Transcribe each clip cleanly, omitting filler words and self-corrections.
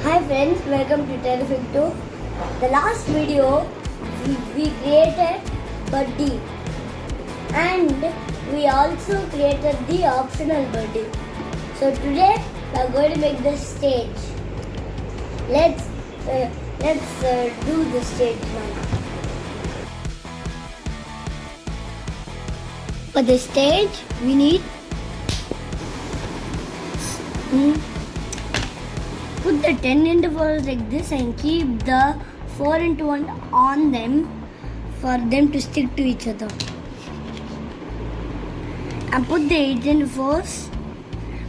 Hi friends, welcome to Terrific 2. The last video we created Buddy and we also created the optional Buddy. So today we are going to make the stage. Let's do the stage now. For the stage we need put the 10 into 4 like this and keep the 4 into 1 on them for them to stick to each other. And put the 8 into 4s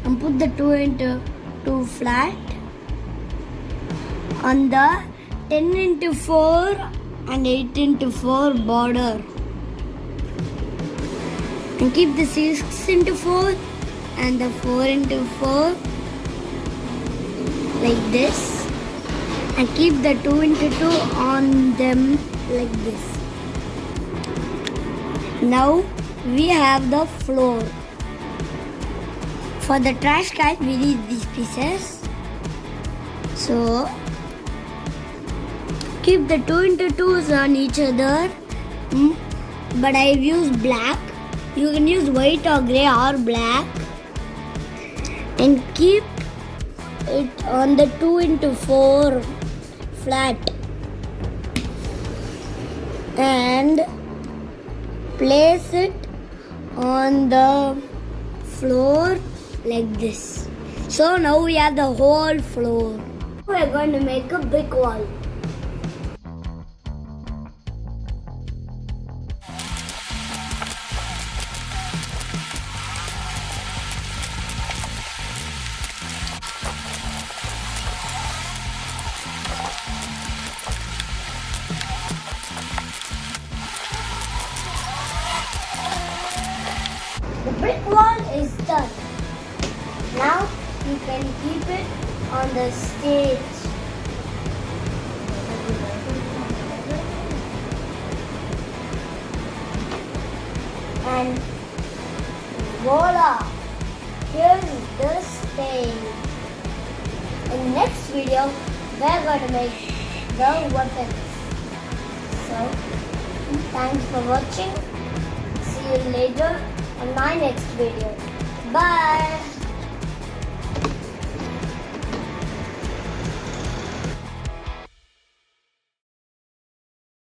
and put the 2 into 2 flat on the 10 into 4 and 8 into 4 border. And keep the 6 into 4 and the 4 into 4 like this, and keep the 2 into 2 on them like this. Now we have the floor. For the trash can we need these pieces. So keep the 2 into 2s on each other, but I have used black. You can use white or grey or black, and keep it on the 2 into 4 flat and place it on the floor like this. So now we have the whole floor. We are going to make a brick wall. The brick wall is done. Now you can keep it on the stage. And voila! Here's the stage. In next video, we're going to make the weapons. So, thanks for watching. See you later on my next video. Bye.